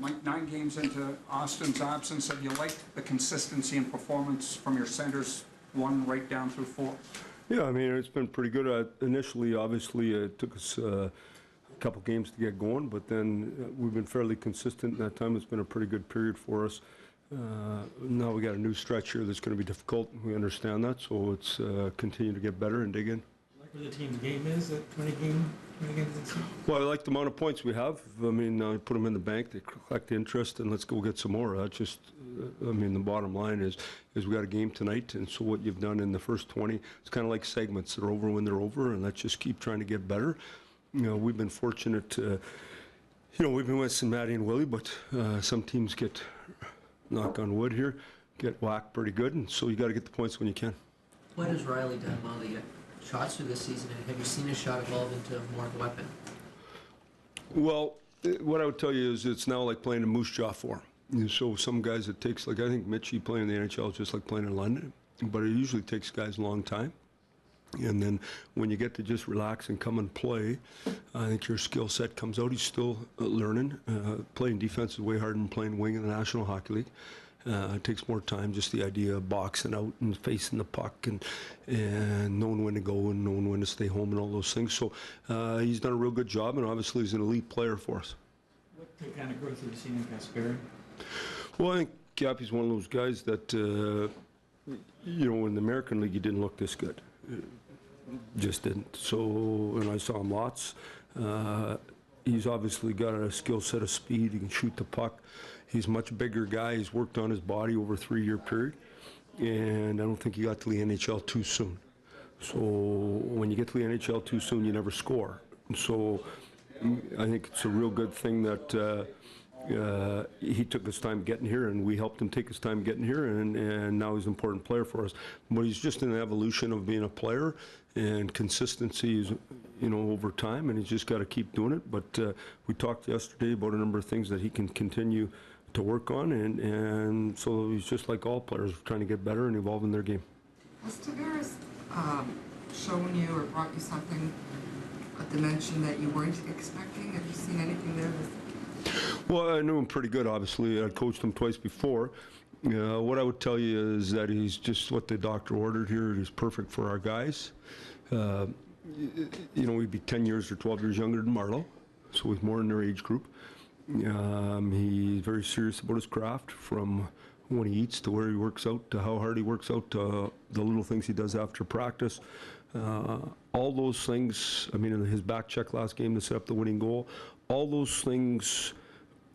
Mike, 9 games into Austin's absence, have you liked the consistency and performance from your centers, 1 right down through 4? Yeah, I mean, it's been pretty good. Initially, obviously, it took us a couple games to get going, but then we've been fairly consistent in that time. It's been a pretty good period for us. Now we got a new stretch here that's going to be difficult. We understand that, so it's continue to get better and dig in. Like where the team's game is at 20 games this season? Well, I like the amount of points we have. I mean, I put them in the bank, they collect interest, and let's go get some more. That's just, I mean, the bottom line is we got a game tonight, and so what you've done in the first 20, it's kind of like segments. They're over when they're over, and let's just keep trying to get better. You know, we've been fortunate, you know, we've been with Matty and Willie, but some teams get, knock on wood here, get whacked pretty good, and so you got to get the points when you can. What has Riley done well to get shots through this season, and have you seen his shot evolve into more of a weapon? Well, what I would tell you is it's now like playing a moose jaw for him. So some guys it takes, like I think Mitchie playing in the NHL is just like playing in London, but it usually takes guys a long time. And then when you get to just relax and come and play, I think your skill set comes out. He's still learning. Playing defense is way harder than playing wing in the National Hockey League. It takes more time, just the idea of boxing out and facing the puck and knowing when to go and knowing when to stay home and all those things. So he's done a real good job, and obviously he's an elite player for us. What kind of growth have you seen in Kasperi? Well, I think Cappy's one of those guys that, you know, in the American League he didn't look this good. Just didn't. So, and I saw him lots. He's obviously got a skill set of speed. He can shoot the puck. He's a much bigger guy. He's worked on his body over a 3-year period, and I don't think he got to the NHL too soon. So when you get to the NHL too soon, you never score. And so I think it's a real good thing that he took his time getting here, and we helped him take his time getting here, and now he's an important player for us. But he's just in an evolution of being a player, and consistency is, you know, over time, and he's just got to keep doing it. But we talked yesterday about a number of things that he can continue to work on, and so he's just like all players, trying to get better and evolve in their game. Has Tavares shown you or brought you something, a dimension that you weren't expecting? Have you seen anything there? Well, I knew him pretty good, obviously. I'd coached him twice before. What I would tell you is that he's just what the doctor ordered here. He's perfect for our guys. You know, he'd be 10 years or 12 years younger than Marlowe, so he's more in their age group. He's very serious about his craft, from when he eats to where he works out to how hard he works out to the little things he does after practice. All those things, I mean, in his back check last game to set up the winning goal, all those things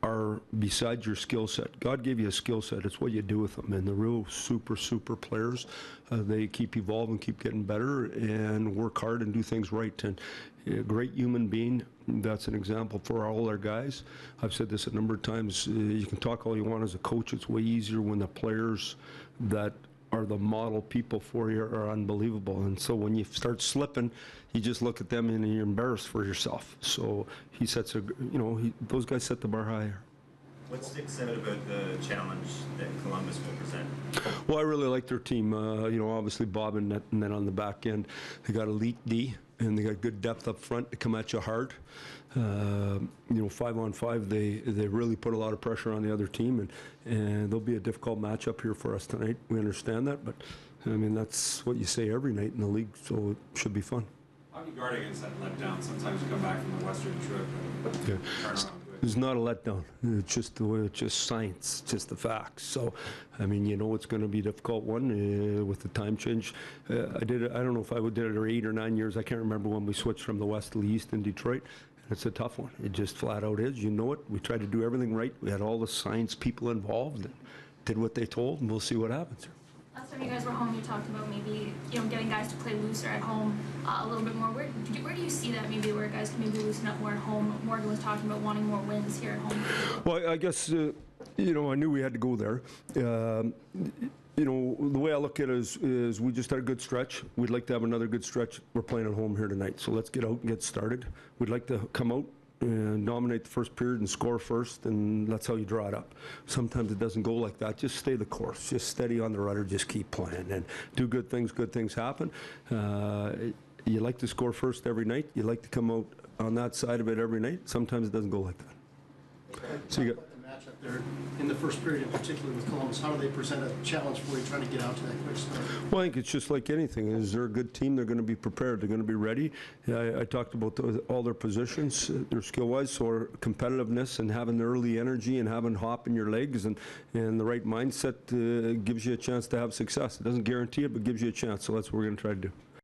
are besides your skill set. God gave you a skill set. It's what you do with them. And the real super players, they keep evolving, keep getting better, and work hard and do things right. And a great human being, that's an example for all our guys. I've said this a number of times. You can talk all you want as a coach. It's way easier when the players that are the model people for you are unbelievable. And so when you start slipping, you just look at them and you're embarrassed for yourself. So he sets a, you know, those guys set the bar higher. What sticks out about the challenge that Columbus will present? Well, I really like their team. You know, obviously Bob and then on the back end, they got elite D, and they got good depth up front to come at you hard. You know, 5-on-5, they really put a lot of pressure on the other team, and there'll be a difficult matchup here for us tonight. We understand that, but I mean, that's what you say every night in the league, so it should be fun. How do you guard against that letdown? Sometimes you come back from the Western trip and turn around. It's not a letdown. It's just the way, it's just science, it's just the facts. So, I mean, you know, it's going to be a difficult one with the time change. I did it, I don't know if I did it for 8 or 9 years. I can't remember when we switched from the West to the East in Detroit. It's a tough one. It just flat out is. You know it. We tried to do everything right. We had all the science people involved and did what they told, and we'll see what happens. Last time you guys were home, you talked about maybe, you know, getting guys to play looser at home a little bit more. Where do you see that, maybe where guys can maybe loosen up more at home? Morgan was talking about wanting more wins here at home. Well, I guess, you know, I knew we had to go there. You know, the way I look at it is we just had a good stretch. We'd like to have another good stretch. We're playing at home here tonight, so let's get out and get started. We'd like to come out and dominate the first period and score first, and that's how you draw it up. Sometimes it doesn't go like that. Just stay the course. Just steady on the rudder. Just keep playing and do good things. Good things happen. You like to score first every night. You like to come out on that side of it every night. Sometimes it doesn't go like that. So you got matchup there in the first period, in particular with Columbus? How do they present a challenge for you trying to get out to that quick start? Well, I think it's just like anything. Is they're a good team, they're going to be prepared, they're going to be ready. I talked about all their positions, their skill-wise, so competitiveness and having the early energy and having hop in your legs and the right mindset gives you a chance to have success. It doesn't guarantee it, but gives you a chance, so that's what we're going to try to do.